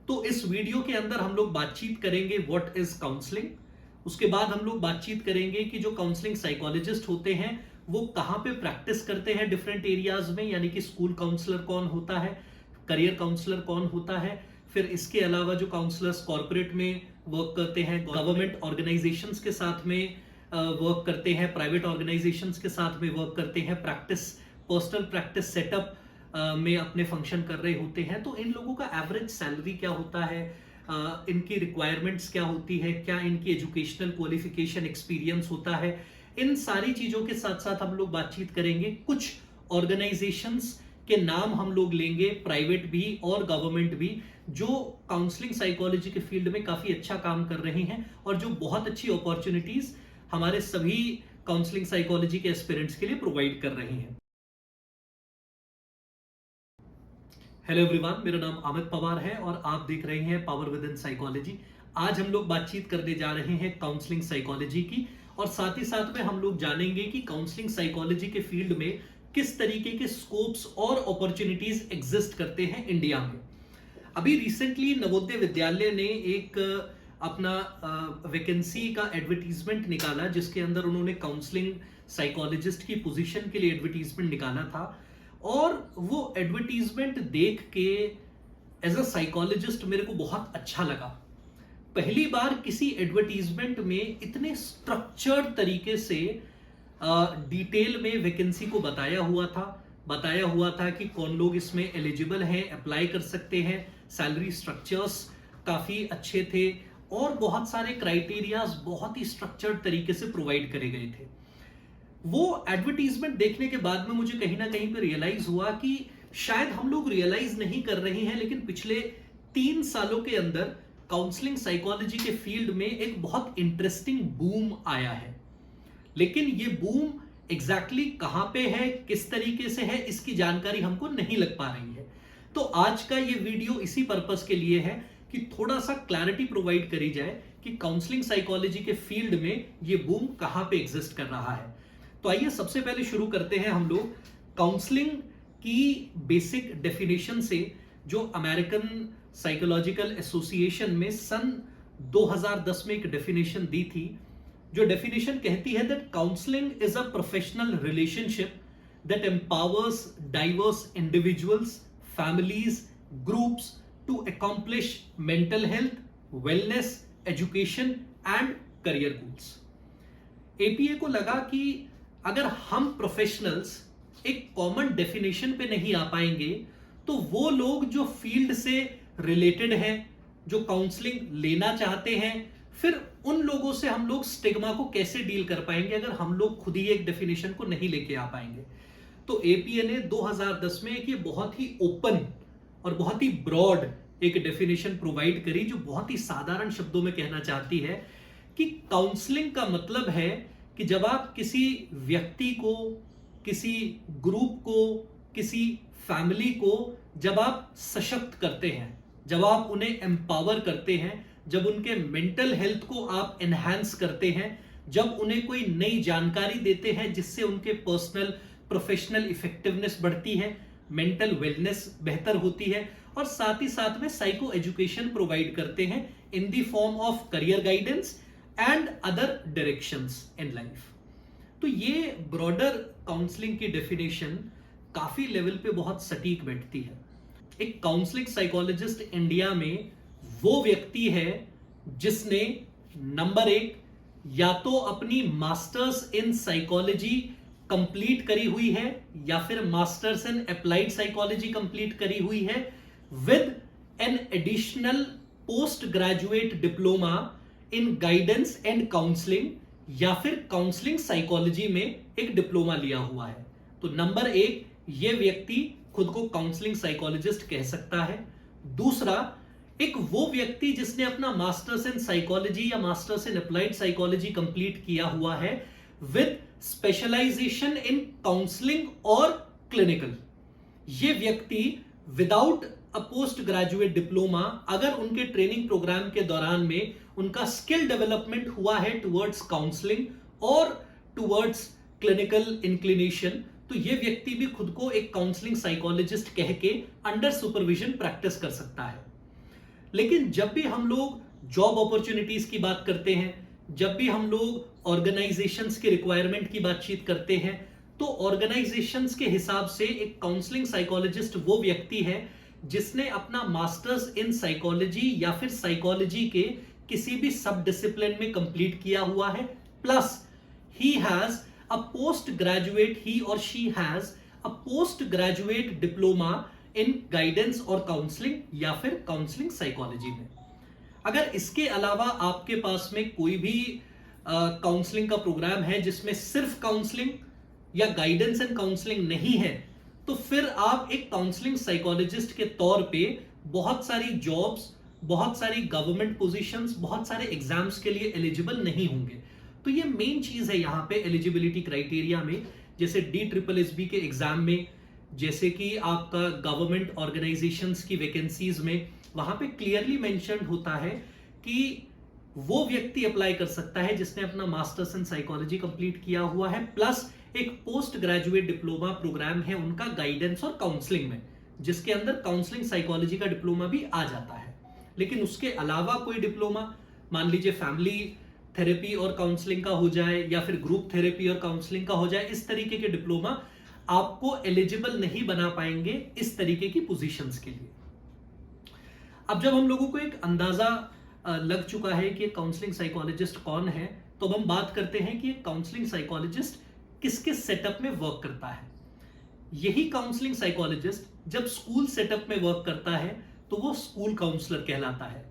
तो इस वीडियो के अंदर हम लोग बातचीत करेंगे व्हाट इज काउंसलिंग। उसके बाद हम लोग बातचीत करेंगे कि जो काउंसलिंग साइकोलॉजिस्ट होते हैं वो कहाँ पे प्रैक्टिस करते हैं डिफरेंट एरियाज में, यानी कि स्कूल काउंसलर कौन होता है, करियर काउंसलर कौन होता है। फिर इसके अलावा जो काउंसलर्स कॉर्पोरेट में वर्क करते हैं, गवर्नमेंट ऑर्गेनाइजेशंस के साथ में वर्क करते हैं, प्राइवेट ऑर्गेनाइजेशंस के साथ में वर्क करते हैं, पर्सनल प्रैक्टिस सेटअप में अपने फंक्शन कर रहे होते हैं, तो इन लोगों का एवरेज सैलरी क्या होता है, इनकी रिक्वायरमेंट्स क्या होती है, क्या इनकी एजुकेशनल क्वालिफिकेशन एक्सपीरियंस होता है। इन सारी चीजों के साथ साथ हम लोग बातचीत करेंगे। कुछ ऑर्गेनाइजेशंस के नाम हम लोग लेंगे, प्राइवेट भी और गवर्नमेंट भी, जो काउंसलिंग साइकोलॉजी के फील्ड में काफी अच्छा काम कर रहे हैं और जो बहुत अच्छी अपॉर्चुनिटीज हमारे सभी काउंसलिंग साइकोलॉजी के एस्पिरेंट्स के लिए प्रोवाइड कर रही हैं। हेलो एवरीवन, मेरा नाम अमित पवार है और आप देख रहे हैं पावर विद इन साइकोलॉजी। आज हम लोग बातचीत करने जा रहे हैं काउंसलिंग साइकोलॉजी की, और साथ ही साथ में हम लोग जानेंगे कि काउंसलिंग साइकोलॉजी के फील्ड में किस तरीके के स्कोप्स और अपॉर्चुनिटीज एग्जिस्ट करते हैं इंडिया में। अभी रिसेंटली नवोदय विद्यालय ने एक अपना वैकेंसी का एडवर्टीजमेंट निकाला, जिसके अंदर उन्होंने काउंसलिंग साइकोलॉजिस्ट की पोजीशन के लिए एडवर्टीजमेंट निकाला था। और वो एडवर्टीजमेंट देख के एज अ साइकोलॉजिस्ट मेरे को बहुत अच्छा लगा। पहली बार किसी एडवर्टीजमेंट में इतने स्ट्रक्चर्ड तरीके से डिटेल में वैकेंसी को बताया हुआ था कि कौन लोग इसमें एलिजिबल हैं, अप्लाई कर सकते हैं। सैलरी स्ट्रक्चर्स काफी अच्छे थे और बहुत सारे क्राइटेरियाज बहुत ही स्ट्रक्चर्ड तरीके से प्रोवाइड करे गए थे। वो एडवर्टीजमेंट देखने के बाद में मुझे कहीं ना कहीं पे रियलाइज हुआ कि शायद हम लोग रियलाइज नहीं कर रहे हैं, लेकिन पिछले 3 सालों के अंदर काउंसलिंग साइकोलॉजी के फील्ड में एक बहुत इंटरेस्टिंग बूम आया है। लेकिन ये बूम एग्जैक्टली कहां पे है, किस तरीके से है, इसकी जानकारी हमको नहीं लग पा रही है। तो आज का ये वीडियो इसी पर्पस के लिए है कि थोड़ा सा क्लैरिटी प्रोवाइड करी जाए कि काउंसलिंग साइकोलॉजी के फील्ड में ये बूम कहां पे एग्जिस्ट कर रहा है। तो आइए सबसे पहले शुरू करते हैं हम लोग काउंसलिंग की बेसिक डेफिनेशन से, जो अमेरिकन साइकोलॉजिकल एसोसिएशन में सन 2010 में एक डेफिनेशन दी थी। जो डेफिनेशन कहती है that counselling is a professional relationship that empowers diverse individuals, families, groups to accomplish mental health, wellness, education and career goals. APA को लगा कि अगर हम प्रोफेशनल्स एक कॉमन डेफिनेशन पे नहीं आ पाएंगे, तो वो लोग जो फील्ड से रिलेटेड हैं, जो काउंसलिंग लेना चाहते हैं, फिर उन लोगों से हम लोग स्टिग्मा को कैसे डील कर पाएंगे अगर हम लोग खुद ही एक डेफिनेशन को नहीं लेके आ पाएंगे। तो एपीए ने 2010 में एक ये बहुत ही ओपन और बहुत ही ब्रॉड एक डेफिनेशन प्रोवाइड करी, जो बहुत ही साधारण शब्दों में कहना चाहती है कि काउंसलिंग का मतलब है कि जब आप किसी व्यक्ति को, किसी ग्रुप को, किसी फैमिली को जब आप सशक्त करते हैं, जब आप उन्हें एम्पावर करते हैं, जब उनके मेंटल हेल्थ को आप एनहांस करते हैं, जब उन्हें कोई नई जानकारी देते हैं जिससे उनके पर्सनल प्रोफेशनल इफेक्टिवनेस बढ़ती है, मेंटल वेलनेस बेहतर होती है, और साथ ही साथ में साइको एजुकेशन प्रोवाइड करते हैं in the form of career guidance and other directions in life. तो ये ब्रॉडर काउंसलिंग की डेफिनेशन काफी लेवल पे बहुत सटीक बैठती है। एक काउंसलिंग साइकोलॉजिस्ट इंडिया में वो व्यक्ति है जिसने नंबर 1 या तो अपनी मास्टर्स इन साइकोलॉजी कंप्लीट करी हुई है, या फिर masters in applied psychology complete करी हुई है with an additional post graduate diploma in guidance and counselling, या फिर काउंसलिंग साइकोलॉजी में एक डिप्लोमा लिया हुआ है। तो नंबर 1, ये व्यक्ति खुद को काउंसलिंग साइकोलॉजिस्ट कह सकता है। दूसरा, एक वो व्यक्ति जिसने अपना मास्टर्स इन साइकोलॉजी या masters in applied psychology complete किया हुआ है विद स्पेशलाइजेशन इन काउंसलिंग और क्लिनिकल। ये व्यक्ति without a post graduate diploma, अगर उनके ट्रेनिंग प्रोग्राम के दौरान में उनका स्किल डेवलपमेंट हुआ है टुवर्ड्स काउंसलिंग और टुवर्ड्स क्लिनिकल इंक्लिनेशन, तो ये व्यक्ति भी खुद को एक काउंसलिंग साइकोलॉजिस्ट कह के अंडर सुपरविजन प्रैक्टिस कर सकता है। लेकिन जब भी हम लोग जॉब अपॉर्चुनिटीज की बात करते हैं, जब भी हम लोग ऑर्गेनाइजेशंस के रिक्वायरमेंट की बातचीत करते हैं, तो ऑर्गेनाइजेशंस के हिसाब से एक काउंसलिंग साइकोलॉजिस्ट वो व्यक्ति है जिसने अपना मास्टर्स इन साइकोलॉजी या फिर साइकोलॉजी के किसी भी सब डिसिप्लिन में कंप्लीट किया हुआ है, plus he has a postgraduate, he or she has a postgraduate diploma in guidance और काउंसलिंग या फिर काउंसलिंग साइकोलॉजी में। अगर इसके अलावा आपके पास में कोई भी काउंसलिंग का प्रोग्राम है जिसमें सिर्फ काउंसलिंग या गाइडेंस एंड काउंसलिंग नहीं है, तो फिर आप एक काउंसलिंग साइकोलॉजिस्ट के तौर पे बहुत सारी जॉब्स, बहुत सारी गवर्नमेंट पोजीशंस, बहुत सारे एग्जाम्स के लिए एलिजिबल नहीं होंगे। तो ये मेन चीज है यहाँ पे एलिजिबिलिटी क्राइटेरिया में, जैसे DSSB के एग्जाम में, जैसे कि आपका गवर्नमेंट ऑर्गेनाइजेशंस की वैकेंसीज में, वहां पे क्लियरली मेंशन्ड होता है कि वो व्यक्ति अप्लाई कर सकता है जिसने अपना मास्टर्स इन साइकोलॉजी कंप्लीट किया हुआ है, प्लस एक पोस्ट ग्रेजुएट डिप्लोमा प्रोग्राम है उनका गाइडेंस और काउंसलिंग में, जिसके अंदर काउंसलिंग साइकोलॉजी का डिप्लोमा भी आ जाता है। लेकिन उसके अलावा कोई डिप्लोमा, मान लीजिए फैमिली थेरेपी और काउंसलिंग का हो जाए या फिर ग्रुप थेरेपी और काउंसलिंग का हो जाए, इस तरीके के डिप्लोमा आपको एलिजिबल नहीं बना पाएंगे इस तरीके की पोजीशंस के लिए। अब जब हम लोगों को एक अंदाजा लग चुका है कि काउंसलिंग साइकोलॉजिस्ट कौन है, तो अब हम बात करते हैं कि काउंसलिंग साइकोलॉजिस्ट किस किस सेटअप में वर्क करता है। यही काउंसलिंग साइकोलॉजिस्ट जब स्कूल सेटअप में वर्क करता है तो वो स्कूल काउंसलर कहलाता है।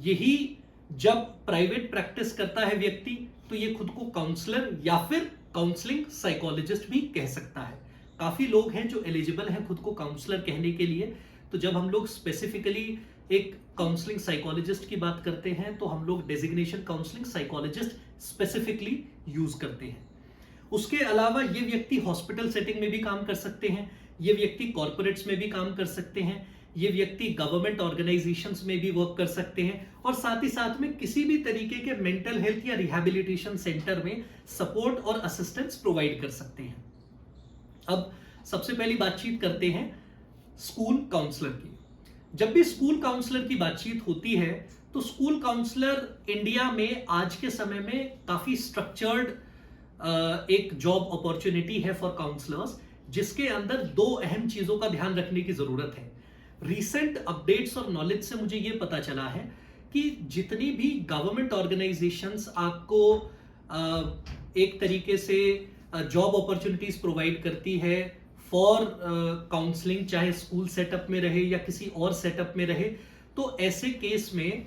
यही जब प्राइवेट प्रैक्टिस करता है व्यक्ति, तो ये खुद को काउंसलर या फिर काउंसलिंग साइकोलॉजिस्ट भी कह सकता है। काफी लोग हैं जो एलिजिबल हैं खुद को काउंसलर कहने के लिए। तो जब हम लोग स्पेसिफिकली एक काउंसलिंग साइकोलॉजिस्ट की बात करते हैं तो हम लोग designation counselling psychologist specifically use करते हैं। उसके अलावा ये व्यक्ति हॉस्पिटल सेटिंग में भी काम कर सकते हैं, ये व्यक्ति कॉर्पोरेट्स में भी काम कर सकते हैं, ये व्यक्ति गवर्नमेंट ऑर्गेनाइजेशंस में भी वर्क कर सकते हैं, और साथ ही साथ में किसी भी तरीके के मेंटल हेल्थ या रिहैबिलिटेशन सेंटर में सपोर्ट और असिस्टेंस प्रोवाइड कर सकते हैं। अब सबसे पहली बातचीत करते हैं स्कूल काउंसलर की। जब भी स्कूल काउंसलर की बातचीत होती है तो स्कूल काउंसलर इंडिया में आज के समय में काफी स्ट्रक्चर्ड एक जॉब अपॉर्चुनिटी है फॉर काउंसलर्स, जिसके अंदर दो अहम चीजों का ध्यान रखने की जरूरत है। रीसेंट अपडेट्स और नॉलेज से मुझे यह पता चला है कि जितनी भी गवर्नमेंट ऑर्गेनाइजेशंस आपको एक तरीके से जॉब अपॉर्चुनिटीज प्रोवाइड करती है फॉर काउंसलिंग, चाहे स्कूल सेटअप में रहे या किसी और सेटअप में रहे, तो ऐसे केस में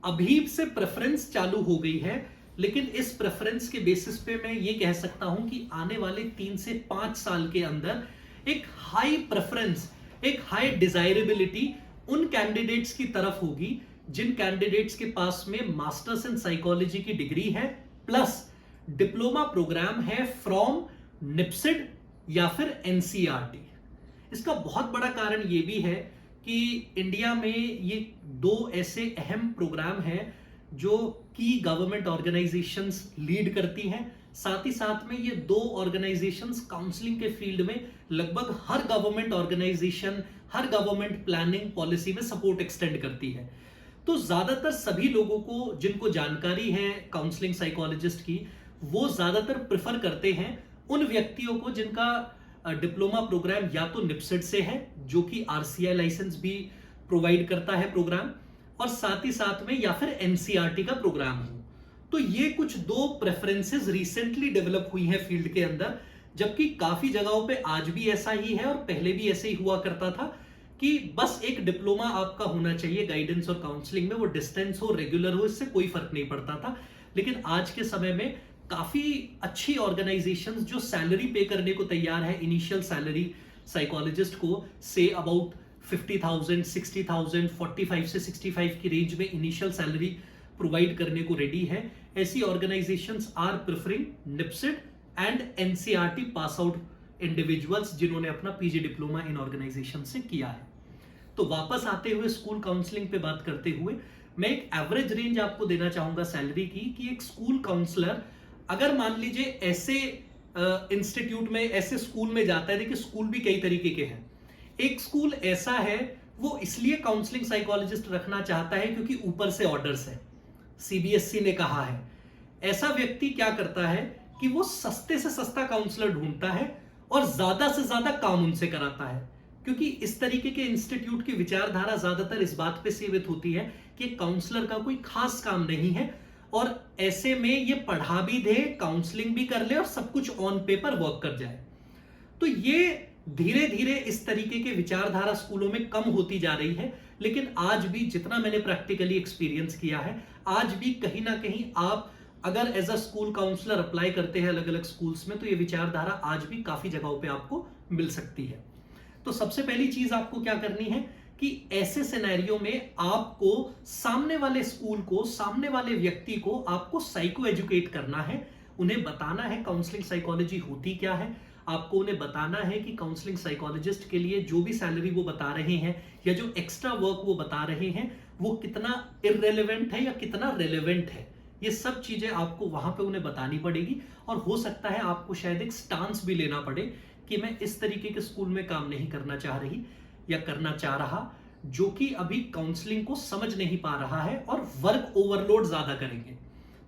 अभी से प्रेफरेंस चालू हो गई है। लेकिन इस प्रेफरेंस के बेसिस पे मैं ये कह सकता हूं कि आने वाले 3 से 5 साल के अंदर एक हाई प्रेफरेंस, एक हाई डिजायरेबिलिटी उन कैंडिडेट्स की तरफ होगी जिन कैंडिडेट्स के पास में मास्टर्स इन साइकोलॉजी की डिग्री है, प्लस डिप्लोमा प्रोग्राम है फ्रॉम निप्सिड या फिर एनसीईआरटी। इसका बहुत बड़ा कारण यह भी है कि इंडिया में ये दो ऐसे अहम प्रोग्राम हैं जो की गवर्नमेंट ऑर्गेनाइजेशंस लीड करती हैं। साथ ही साथ में ये दो ऑर्गेनाइजेशंस काउंसलिंग के फील्ड में लगभग हर गवर्नमेंट ऑर्गेनाइजेशन, हर गवर्नमेंट प्लानिंग पॉलिसी में सपोर्ट एक्सटेंड करती है। तो ज्यादातर सभी लोगों को जिनको जानकारी है काउंसलिंग साइकोलॉजिस्ट की, वो ज्यादातर प्रेफर करते हैं उन व्यक्तियों को जिनका डिप्लोमा प्रोग्राम या तो निप्सिड से है, जो कि आरसीआई लाइसेंस भी प्रोवाइड करता है प्रोग्राम, और साथ ही साथ में या फिर एनसीईआरटी का प्रोग्राम हो। तो ये कुछ दो प्रेफरेंसेस रिसेंटली डेवलप हुई हैं फील्ड के अंदर, जबकि काफी जगहों पे आज भी ऐसा ही है और पहले भी ऐसे ही हुआ करता था कि बस एक डिप्लोमा आपका होना चाहिए गाइडेंस और काउंसलिंग में, वो डिस्टेंस हो, रेगुलर हो, इससे कोई फर्क नहीं पड़ता था। लेकिन आज के समय में काफी अच्छी ऑर्गेनाइजेशंस जो सैलरी पे करने को तैयार है, इनिशियल सैलरी साइकोलॉजिस्ट को से अबाउट 50,000, 60,000, 45 से 65 की रेंज में इनिशियल सैलरी प्रोवाइड करने को रेडी है। ऐसी ऑर्गेनाइजेशंस आर प्रेफरिंग निप्सिड and NCERT pass out individuals जिन्होंने अपना पीजी डिप्लोमा इन ऑर्गेनाइजेशन से किया है। तो वापस आते हुए स्कूल काउंसलिंग पे बात करते हुए मैं एक एवरेज रेंज आपको देना चाहूंगा सैलरी की, कि एक स्कूल काउंसलर अगर मान लीजिए ऐसे इंस्टीट्यूट में, ऐसे स्कूल में जाता है, देखिए स्कूल भी कई तरीके के हैं। एक स्कूल ऐसा है वो इसलिए काउंसलिंग साइकोलॉजिस्ट रखना चाहता है क्योंकि ऊपर से ऑर्डर्स है, सीबीएसई ने कहा है। ऐसा व्यक्ति क्या करता है कि वो सस्ते से सस्ता काउंसलर ढूंढता है और ज्यादा से ज्यादा काम उनसे कराता है, क्योंकि इस तरीके के इंस्टीट्यूट की विचारधारा ज्यादातर इस बात पे सीमित होती है कि काउंसलर का कोई खास काम नहीं है और ऐसे में ये पढ़ा भी दे, काउंसलिंग भी कर ले और सब कुछ ऑन पेपर वर्क कर जाए। तो ये धीरे धीरे इस तरीके के विचारधारा स्कूलों में कम होती जा रही है, लेकिन आज भी जितना मैंने प्रैक्टिकली एक्सपीरियंस किया है, आज भी कहीं ना कहीं आप अगर as a school counsellor apply करते हैं अलग अलग स्कूल्स में, तो ये विचारधारा आज भी काफी जगहों पे आपको मिल सकती है। तो सबसे पहली चीज आपको क्या करनी है कि ऐसे सिनेरियो में आपको सामने वाले स्कूल को, सामने वाले व्यक्ति को आपको साइको एजुकेट करना है। उन्हें बताना है काउंसलिंग साइकोलॉजी होती क्या है। आपको उन्हें बताना है कि काउंसलिंग साइकोलॉजिस्ट के लिए जो भी सैलरी वो बता रहे हैं या जो एक्स्ट्रा वर्क वो बता रहे हैं वो कितना इररिलेवेंट है या कितना रेलेवेंट है। ये सब चीजें आपको वहां पे उन्हें बतानी पड़ेगी और हो सकता है आपको शायद एक स्टांस भी लेना पड़े कि मैं इस तरीके के स्कूल में काम नहीं करना चाह रही या करना चाह रहा जो कि अभी काउंसलिंग को समझ नहीं पा रहा है और वर्क ओवरलोड ज्यादा करेंगे।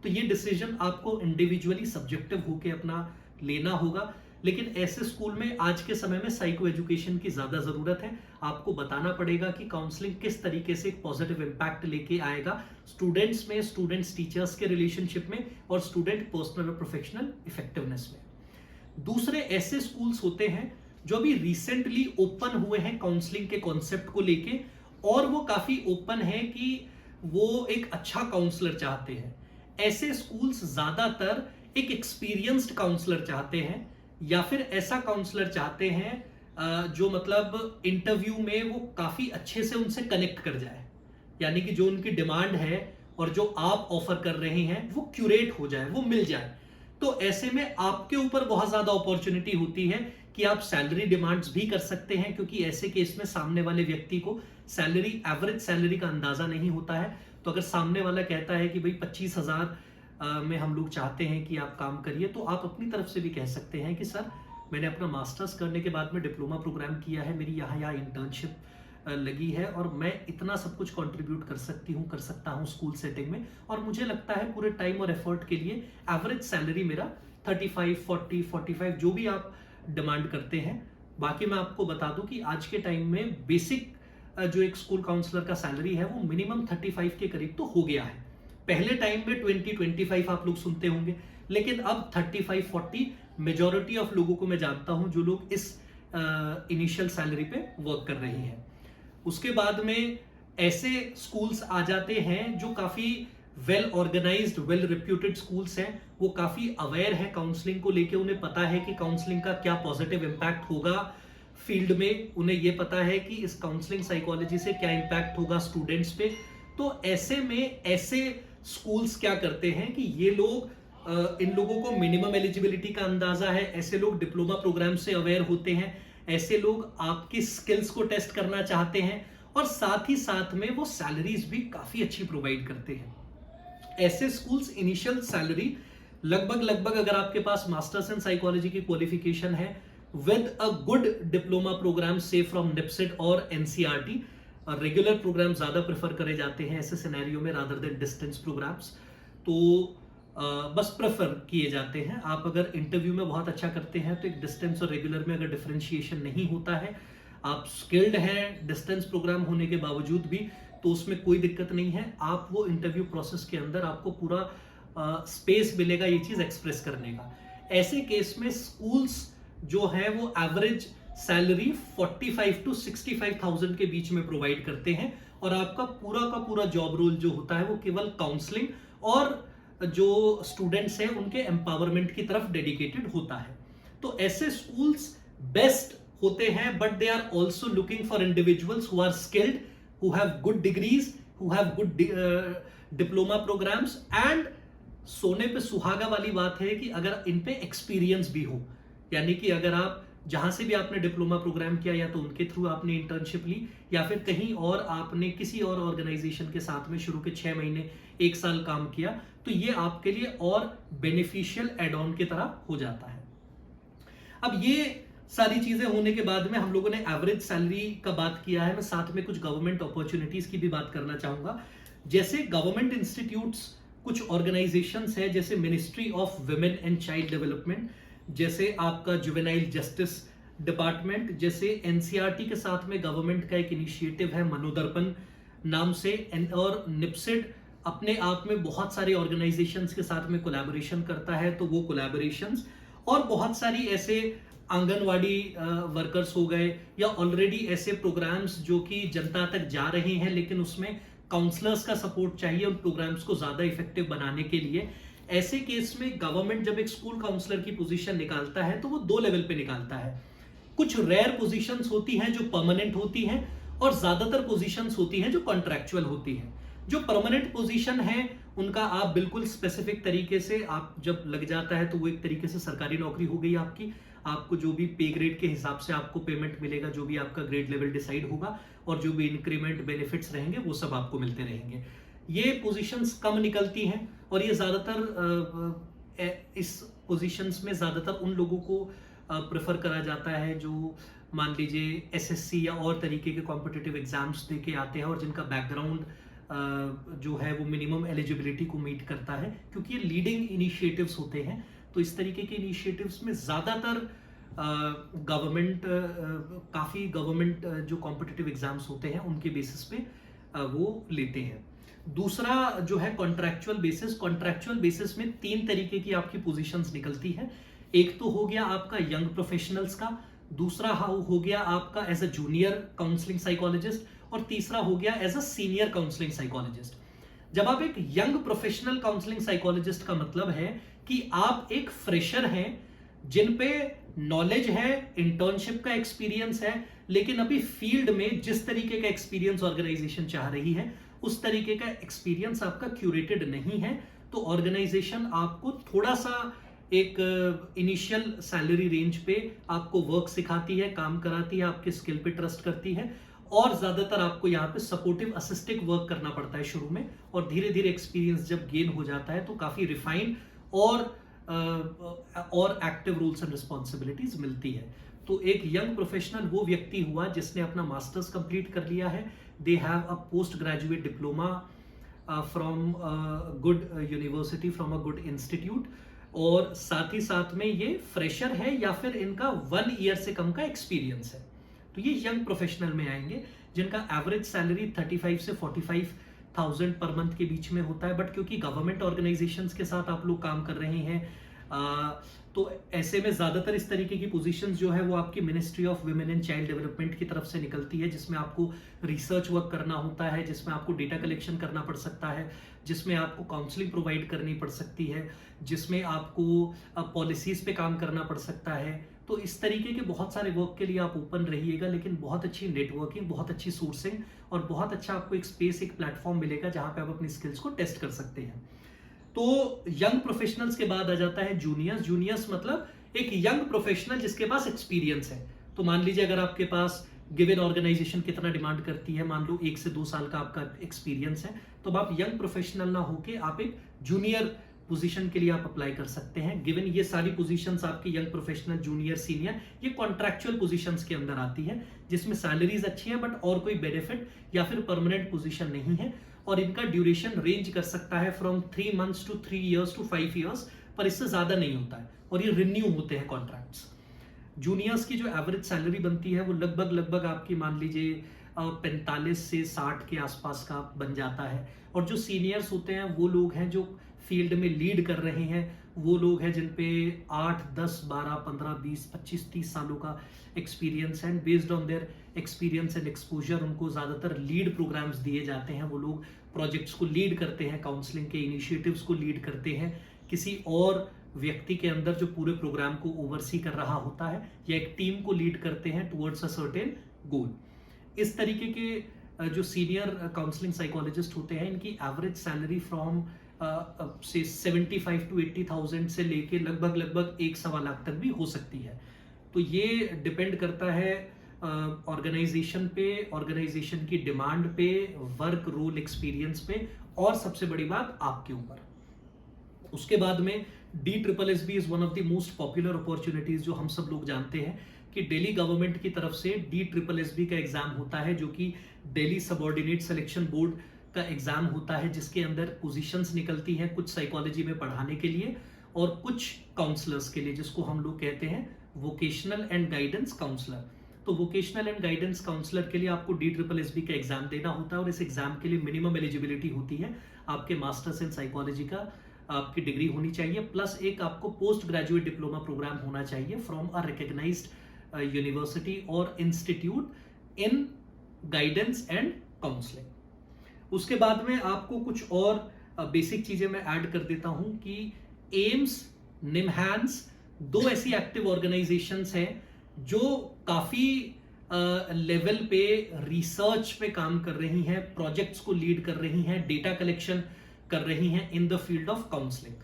तो ये डिसीजन आपको इंडिविजुअली सब्जेक्टिव होकर अपना लेना होगा, लेकिन ऐसे स्कूल में आज के समय में साइको एजुकेशन की ज्यादा जरूरत है। आपको बताना पड़ेगा कि काउंसलिंग किस तरीके से एक पॉजिटिव इंपैक्ट लेके आएगा स्टूडेंट्स में, स्टूडेंट्स टीचर्स के रिलेशनशिप में और स्टूडेंट पर्सनल और प्रोफेशनल इफेक्टिवनेस में। दूसरे ऐसे स्कूल्स होते हैं जो अभी रिसेंटली ओपन हुए हैं काउंसलिंग के कॉन्सेप्ट को लेके और वो काफी ओपन है कि वो एक अच्छा काउंसलर चाहते हैं। ऐसे स्कूल्स ज्यादातर एक एक्सपीरियंस्ड काउंसलर चाहते हैं या फिर ऐसा काउंसलर चाहते हैं जो मतलब इंटरव्यू में वो काफी अच्छे से उनसे कनेक्ट कर जाए, यानी कि जो उनकी डिमांड है और जो आप ऑफर कर रहे हैं वो क्यूरेट हो जाए, वो मिल जाए। तो ऐसे में आपके ऊपर बहुत ज्यादा अपॉर्चुनिटी होती है कि आप सैलरी डिमांड्स भी कर सकते हैं, क्योंकि ऐसे केस में सामने वाले व्यक्ति को सैलरी, एवरेज सैलरी का अंदाजा नहीं होता है। तो अगर सामने वाला कहता है कि भाई 25,000 में हम लोग चाहते हैं कि आप काम करिए, तो आप अपनी तरफ से भी कह सकते हैं कि सर मैंने अपना मास्टर्स करने के बाद में डिप्लोमा प्रोग्राम किया है, मेरी यहाँ इंटर्नशिप लगी है और मैं इतना सब कुछ कंट्रीब्यूट कर सकता हूँ स्कूल सेटिंग में, और मुझे लगता है पूरे टाइम और एफर्ट के लिए एवरेज सैलरी मेरा 35, 40, 45 जो भी आप डिमांड करते हैं। बाकी मैं आपको बता दूं कि आज के टाइम में बेसिक जो एक स्कूल काउंसलर का सैलरी है वो मिनिमम 35 के करीब तो हो गया है। पहले टाइम में 20-25 आप लोग सुनते होंगे, लेकिन अब 35-40 मेजॉरिटी ऑफ लोगों को मैं जानता हूं जो लोग इस इनिशियल सैलरी पे वर्क कर रहे हैं। उसके बाद में ऐसे स्कूल्स आ जाते हैं जो काफी well organised, well reputed schools हैं। वो काफी अवेयर है काउंसलिंग को लेके, उन्हें पता है कि काउंसलिंग का क्या पॉजिटिव इंपैक्ट होगा फील्ड में, उन्हें ये पता है कि इस काउंसलिंग साइकोलॉजी से क्या इंपैक्ट होगा स्टूडेंट्स पे। तो ऐसे में ऐसे स्कूल्स क्या करते हैं कि ये लोग इन लोगों को मिनिमम एलिजिबिलिटी का अंदाजा है, ऐसे लोग डिप्लोमा प्रोग्राम से अवेयर होते हैं, ऐसे लोग आपकी स्किल्स को टेस्ट करना चाहते हैं और साथ ही साथ में वो सैलरीज भी काफी अच्छी प्रोवाइड करते हैं। ऐसे स्कूल्स इनिशियल सैलरी लगभग अगर आपके पास मास्टर्स इन साइकोलॉजी की क्वालिफिकेशन है with a good diploma programme से फ्रॉम निप्सिट और एनसीईआरटी, रेगुलर प्रोग्राम ज्यादा प्रेफर करे जाते हैं ऐसे सिनेरियो में रादर देन डिस्टेंस प्रोग्राम्स, तो बस प्रेफर किए जाते हैं। आप अगर इंटरव्यू में बहुत अच्छा करते हैं तो एक डिस्टेंस और रेगुलर में अगर डिफरेंशिएशन नहीं होता है, आप स्किल्ड हैं डिस्टेंस प्रोग्राम होने के बावजूद भी, तो उसमें कोई दिक्कत नहीं है। आप वो इंटरव्यू प्रोसेस के अंदर आपको पूरा स्पेस मिलेगा ये चीज एक्सप्रेस करने का। ऐसे केस में स्कूल्स जो है वो एवरेज सैलरी 45 to 65,000 के बीच में प्रोवाइड करते हैं और आपका पूरा जॉब रोल जो होता है वो केवल काउंसलिंग और जो स्टूडेंट्स हैं उनके एम्पावरमेंट की तरफ डेडिकेटेड होता है। तो ऐसे स्कूल्स बेस्ट होते हैं, but they are also looking for individuals who are skilled, who have good degrees, who have good diploma programmes and सोने पे सुहागा वाली बात है कि अगर इन पे एक्सपीरियंस भी हो, यानी कि अगर आप जहां से भी आपने डिप्लोमा प्रोग्राम किया या तो उनके थ्रू आपने इंटर्नशिप ली या फिर कहीं और आपने किसी और ऑर्गेनाइजेशन के साथ में शुरू के 6 महीने 1 साल काम किया, तो ये आपके लिए और बेनिफिशियल एड ऑन की तरह हो जाता है। अब ये सारी चीजें होने के बाद में हम लोगों ने एवरेज सैलरी का बात किया है, मैं साथ में कुछ गवर्नमेंट अपॉर्चुनिटीज की भी बात करना चाहूंगा। जैसे गवर्नमेंट इंस्टीट्यूट्स, कुछ ऑर्गेनाइजेशंस है जैसे ministry of women and child development, जैसे आपका जुवेनाइल जस्टिस डिपार्टमेंट, जैसे एनसीईआरटी के साथ में गवर्नमेंट का एक इनिशिएटिव है मनोदर्पण नाम से, और निप्सिड अपने आप में बहुत सारे ऑर्गेनाइजेशंस के साथ में कोलैबोरेशन करता है, तो वो कोलैबोरेशंस और बहुत सारी ऐसे आंगनवाड़ी वर्कर्स हो गए या ऑलरेडी ऐसे प्रोग्राम्स जो कि जनता तक जा रहे हैं लेकिन उसमें काउंसलर्स का सपोर्ट चाहिए उन प्रोग्राम्स को ज्यादा इफेक्टिव बनाने के लिए। ऐसे केस में गवर्नमेंट जब एक स्कूल काउंसलर की पोजीशन निकालता है तो वो 2 लेवल पे निकालता है। कुछ रेयर पोजीशंस होती हैं जो परमानेंट होती हैं और ज्यादातर पोजीशंस होती हैं जो कॉन्ट्रैक्चुअल होती हैं। जो परमानेंट पोजीशन है उनका आप बिल्कुल स्पेसिफिक तरीके से, आप जब लग जाता है तो वो एक तरीके से सरकारी नौकरी हो गई आपकी। आपको जो भी पे ग्रेड के हिसाब से आपको पेमेंट मिलेगा, जो भी आपका ग्रेड लेवल डिसाइड होगा और जो भी इंक्रीमेंट बेनिफिट्स रहेंगे वो सब आपको मिलते रहेंगे। ये पोजीशंस कम निकलती हैं और ये ज्यादातर इस पोजीशंस में ज्यादातर उन लोगों को प्रेफर करा जाता है जो मान लीजिए एसएससी या और तरीके के कॉम्पिटिटिव एग्जाम्स दे के आते हैं और जिनका बैकग्राउंड जो है वो मिनिमम एलिजिबिलिटी को मीट करता है, क्योंकि ये लीडिंग इनिशिएटिव्स होते हैं। तो इस तरीके के इनिशिएटिव्स में ज्यादातर गवर्नमेंट काफी गवर्नमेंट जो कॉम्पिटिटिव एग्जाम्स होते हैं उनके बेसिस पे वो लेते हैं। दूसरा जो है कॉन्ट्रैक्चुअल बेसिस। कॉन्ट्रैक्चुअल बेसिस में 3 तरीके की आपकी पोजीशंस निकलती है। एक तो हो गया आपका यंग प्रोफेशनल्स का, दूसरा हो गया आपका as a junior counselling psychologist, और तीसरा हो गया as a senior counselling psychologist. जब आप एक यंग प्रोफेशनल काउंसलिंग साइकोलॉजिस्ट का मतलब है कि आप एक फ्रेशर हैं जिन पे नॉलेज है, इंटर्नशिप का एक्सपीरियंस है, लेकिन अभी फील्ड में जिस तरीके का एक्सपीरियंस ऑर्गेनाइजेशन चाह रही है उस तरीके का एक्सपीरियंस आपका क्यूरेटेड नहीं है, तो ऑर्गेनाइजेशन आपको थोड़ा सा एक इनिशियल सैलरी रेंज पे आपको वर्क सिखाती है, काम कराती है, आपके स्किल पे ट्रस्ट करती है, और ज्यादातर आपको यहाँ पे सपोर्टिव असिस्टिव वर्क करना पड़ता है शुरू में, और धीरे धीरे एक्सपीरियंस जब गेन हो जाता है तो काफी रिफाइंड और एक्टिव रूल्स एंड रिस्पॉन्सिबिलिटीज मिलती है। तो एक यंग प्रोफेशनल वो व्यक्ति हुआ जिसने अपना मास्टर्स कंप्लीट कर लिया है, they have a post graduate diploma from good university, from a good institute, और साथ ही साथ में ये फ्रेशर है या फिर इनका 1 ईयर से कम का एक्सपीरियंस है। तो ये यंग प्रोफेशनल में आएंगे जिनका एवरेज सैलरी 35 से 45,000 पर मंथ के बीच में होता है। बट क्योंकि गवर्नमेंट ऑर्गेनाइजेशंस के साथ आप लोग काम कर रहे हैं, तो ऐसे में ज्यादातर इस तरीके की पोजीशंस जो है वो आपकी ministry of women and child development की तरफ से निकलती है, जिसमें आपको रिसर्च वर्क करना होता है, जिसमें आपको डेटा कलेक्शन करना पड़ सकता है, जिसमें आपको काउंसलिंग प्रोवाइड करनी पड़ सकती है, जिसमें आपको पॉलिसीज पे काम करना पड़ सकता है। तो इस तरीके के बहुत सारे वर्क के लिए आप ओपन रहिएगा, लेकिन बहुत अच्छी नेटवर्किंग, बहुत अच्छी सोर्सिंग और बहुत अच्छा आपको एक स्पेस, एक प्लेटफॉर्म मिलेगा जहां पे आप अपनी स्किल्स को टेस्ट कर सकते हैं। तो यंग प्रोफेशनल्स के बाद आ जाता है जूनियर्स। जूनियर्स मतलब एक यंग प्रोफेशनल जिसके पास एक्सपीरियंस है। तो मान लीजिए अगर आपके पास गिवन ऑर्गेनाइजेशन कितना डिमांड करती है, मान लो 1 से 2 साल का आपका एक्सपीरियंस है, तो आप यंग प्रोफेशनल ना होके आप एक जूनियर पोजीशन के लिए आप अप्लाई कर सकते हैं। गिवन ये सारी पोजीशंस आपकी यंग प्रोफेशनल, जूनियर, सीनियर, ये कॉन्ट्रैक्चुअल पोजीशंस के अंदर आती है, जिसमें सैलरीज अच्छी है बट और कोई बेनिफिट या फिर परमानेंट पोजीशन नहीं है, और इनका ड्यूरेशन रेंज कर सकता है from 3 months to 3 years to 5 years, पर इससे ज्यादा नहीं होता है, और ये रिन्यू होते हैं कॉन्ट्रैक्ट्स। जूनियर्स की जो एवरेज सैलरी बनती है वो लगभग आपकी मान लीजिए 45 से 60 के आसपास का बन जाता है। और जो सीनियर्स होते हैं वो लोग हैं जो फील्ड में लीड कर रहे हैं, वो लोग हैं जिन पे 8, 10, 12, 15, 20, 25, 30 सालों का एक्सपीरियंस है। Based on their experience and exposure उनको ज्यादातर लीड प्रोग्राम्स दिए जाते हैं। वो लोग प्रोजेक्ट्स को लीड करते हैं, काउंसलिंग के इनिशिएटिव्स को लीड करते हैं, किसी और व्यक्ति के अंदर जो पूरे प्रोग्राम को ओवरसी कर रहा होता है, या एक टीम को लीड करते हैं टुवर्ड्स अ सर्टेन गोल। इस तरीके के जो सीनियर काउंसलिंग साइकोलॉजिस्ट होते हैं, इनकी एवरेज सैलरी फ्रॉम से 75 to 80,000 से लेके लगभग 1.25 लाख तक भी हो सकती है। तो ये डिपेंड करता है ऑर्गेनाइजेशन पे, ऑर्गेनाइजेशन की डिमांड पे, वर्क रोल एक्सपीरियंस पे, और सबसे बड़ी बात आपके ऊपर। उसके बाद में DSSB is one of the most popular opportunities जो हम सब लोग जानते हैं, कि दिल्ली गवर्नमेंट की तरफ से DSSB का एग्जाम होता है, जो कि दिल्ली सबऑर्डिनेट सिलेक्शन बोर्ड का एग्जाम होता है, जिसके अंदर पोजीशंस निकलती हैं कुछ साइकोलॉजी में पढ़ाने के लिए और कुछ काउंसलर्स के लिए, जिसको हम लोग कहते हैं वोकेशनल एंड गाइडेंस काउंसलर। तो वोकेशनल एंड गाइडेंस काउंसलर के लिए आपको DSSB का एग्जाम देना होता है और इस एग्जाम के लिए मिनिमम एलिजिबिलिटी होती है आपके मास्टर्स इन साइकोलॉजी का आपकी डिग्री होनी चाहिए, प्लस एक आपको पोस्ट ग्रेजुएट डिप्लोमा प्रोग्राम होना चाहिए फ्रॉम अ रिकॉग्नाइज्ड यूनिवर्सिटी और institute in guidance and counselling. उसके बाद में आपको कुछ और बेसिक चीजें मैं ऐड कर देता हूं कि एम्स, निमहांस, दो ऐसी एक्टिव ऑर्गेनाइजेशंस हैं जो काफी लेवल पे रिसर्च पे काम कर रही हैं, प्रोजेक्ट्स को लीड कर रही हैं, डेटा कलेक्शन कर रही हैं इन द फील्ड ऑफ काउंसलिंग।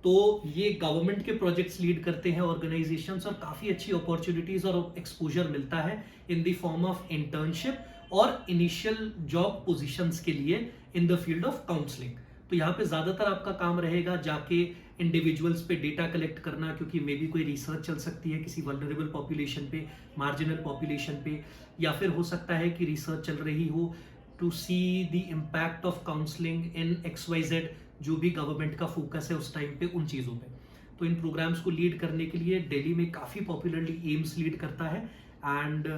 तो ये गवर्नमेंट के प्रोजेक्ट्स लीड करते हैं ऑर्गेनाइजेशंस और काफी अच्छी अपॉर्चुनिटीज और एक्सपोजर मिलता है in the form of internship और इनिशियल जॉब पोजीशंस के लिए इन द फील्ड ऑफ काउंसलिंग। तो यहाँ पे ज्यादातर आपका काम रहेगा जाके इंडिविजुअल्स पे डेटा कलेक्ट करना, क्योंकि मे बी कोई रिसर्च चल सकती है किसी वल्नरेबल पॉपुलेशन पे, मार्जिनल पॉपुलेशन पे, या फिर हो सकता है कि रिसर्च चल रही हो to see the impact of counselling in XYZ, जो भी गवर्नमेंट का फोकस है उस टाइम पे उन चीजों पे। तो इन प्रोग्राम्स को लीड करने के लिए दिल्ली में काफी पॉपुलरली एम्स लीड करता है एंड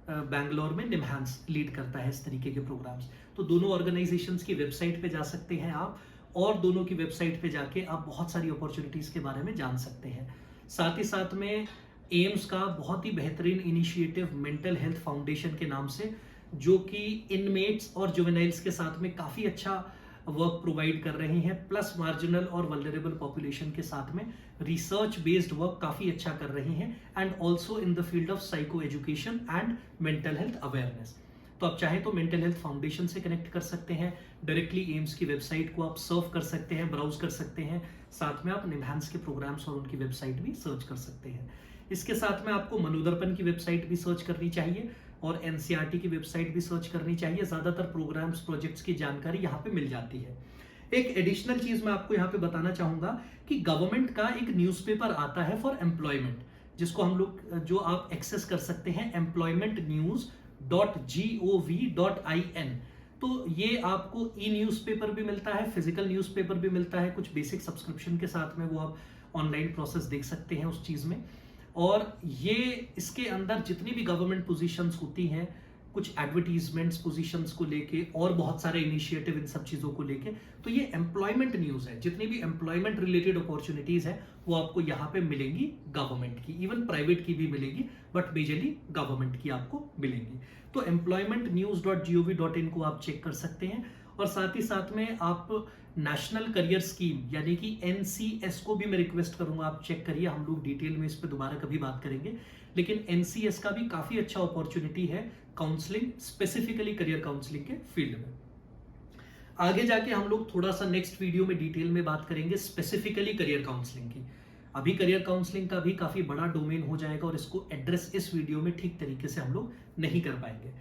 बैंगलोर में निमहांस लीड करता है इस तरीके के प्रोग्राम्स। तो दोनों ऑर्गेनाइजेशंस की वेबसाइट पे जा सकते हैं आप और दोनों की वेबसाइट पे जाके आप बहुत सारी अपॉर्चुनिटीज के बारे में जान सकते हैं। साथ ही साथ में एम्स का बहुत ही बेहतरीन इनिशिएटिव मेंटल हेल्थ फाउंडेशन के नाम से, जो कि इनमेट्स और जुवेनाइल्स के साथ में काफी अच्छा वर्क प्रोवाइड कर रही हैं, प्लस मार्जिनल और वल्नरेबल पॉपुलेशन के साथ में रिसर्च बेस्ड वर्क काफी अच्छा कर रही हैं and also in the field of psycho education and mental health awareness. तो आप चाहें तो मेंटल हेल्थ फाउंडेशन से कनेक्ट कर सकते हैं, डायरेक्टली एम्स की वेबसाइट को आप सर्व कर सकते हैं, ब्राउज कर सकते हैं, साथ में आप निमहांस के प्रोग्राम्स और उनकी वेबसाइट भी सर्च कर सकते हैं। इसके साथ में आपको मनोदर्पण की वेबसाइट भी सर्च करनी चाहिए और NCERT की वेबसाइट भी सर्च करनी चाहिए। ज्यादातर प्रोग्राम्स, प्रोजेक्ट्स की जानकारी यहाँ पे मिल जाती है। एक एडिशनल चीज मैं आपको यहाँ पे बताना चाहूंगा कि गवर्नमेंट का एक न्यूज़पेपर आता है फॉर एम्प्लॉयमेंट, जिसको हम लोग जो आप एक्सेस कर सकते हैं employmentnews.gov.in। तो ये आपको न्यूज़पेपर भी मिलता है, फिजिकल न्यूज़पेपर भी मिलता है, कुछ बेसिक सब्सक्रिप्शन के साथ में वो आप ऑनलाइन प्रोसेस देख सकते हैं उस चीज में। और ये इसके अंदर जितनी भी गवर्नमेंट पोजीशंस होती हैं, कुछ एडवर्टीजमेंट्स पोजीशंस को लेके और बहुत सारे इनिशिएटिव इन सब चीजों को लेके, तो ये एम्प्लॉयमेंट न्यूज है। जितनी भी एम्प्लॉयमेंट रिलेटेड अपॉर्चुनिटीज है वो आपको यहाँ पे मिलेंगी गवर्नमेंट की, इवन प्राइवेट की भी मिलेगी, बट मेजरली गवर्नमेंट की आपको मिलेंगी। तो employmentnews.gov.in को आप चेक कर सकते हैं। और साथ ही साथ में आप नेशनल करियर स्कीम यानी कि NCS को भी मैं रिक्वेस्ट करूंगा आप चेक करिए। हम लोग डिटेल में इस पे दोबारा कभी बात करेंगे, लेकिन NCS का भी काफी अच्छा अपॉर्चुनिटी है काउंसलिंग, स्पेसिफिकली करियर काउंसलिंग के फील्ड में। आगे जाके हम लोग थोड़ा सा नेक्स्ट वीडियो में डिटेल में बात करेंगे स्पेसिफिकली करियर काउंसलिंग की। अभी करियर काउंसलिंग का भी काफी बड़ा डोमेन हो जाएगा और इसको एड्रेस इस वीडियो में ठीक तरीके से हम लोग नहीं कर पाएंगे।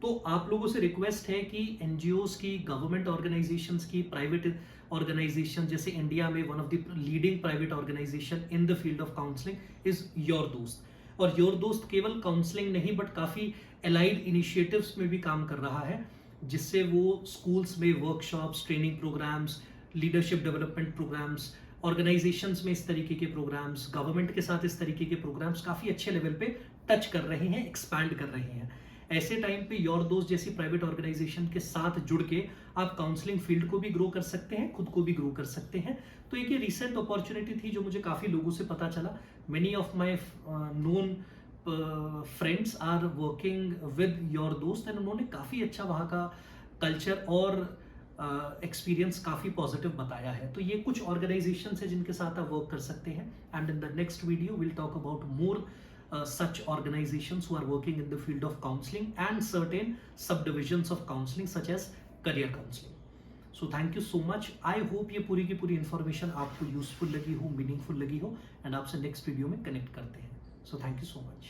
तो आप लोगों से रिक्वेस्ट है कि NGOs की, गवर्नमेंट ऑर्गेनाइजेशंस की, प्राइवेट ऑर्गेनाइजेशन, जैसे इंडिया में one of the leading private organisation in the field of counselling is your Dost. और योर दोस्त केवल काउंसलिंग नहीं बट काफी एलाइड इनिशिएटिव्स में भी काम कर रहा है, जिससे वो स्कूल्स में workshops, training programmes, leadership development programmes, organisations में इस तरीके के प्रोग्राम्स, गवर्नमेंट के साथ इस तरीके के प्रोग्राम्स काफी अच्छे लेवल पे टच कर रहे हैं, एक्सपैंड कर रहे हैं। ऐसे टाइम पे योर दोस्त जैसी प्राइवेट ऑर्गेनाइजेशन के साथ जुड़ के आप काउंसलिंग फील्ड को भी ग्रो कर सकते हैं, खुद को भी ग्रो कर सकते हैं। तो एक ये रिसेंट अपॉर्चुनिटी थी जो मुझे काफी लोगों से पता चला। Many of my known friends are working with your Dost and उन्होंने काफी अच्छा वहाँ का कल्चर और एक्सपीरियंस काफी पॉजिटिव बताया है। तो ये कुछ ऑर्गेनाइजेशन है जिनके साथ आप वर्क कर सकते हैं। And in the next video will talk about more such organizations who are working in the field of counseling and certain subdivisions of counseling such as career counseling. So thank you so much. I hope ये पूरी की पूरी information आपको useful लगी हो, meaningful लगी हो, and आपसे next video में connect करते हैं. So thank you so much.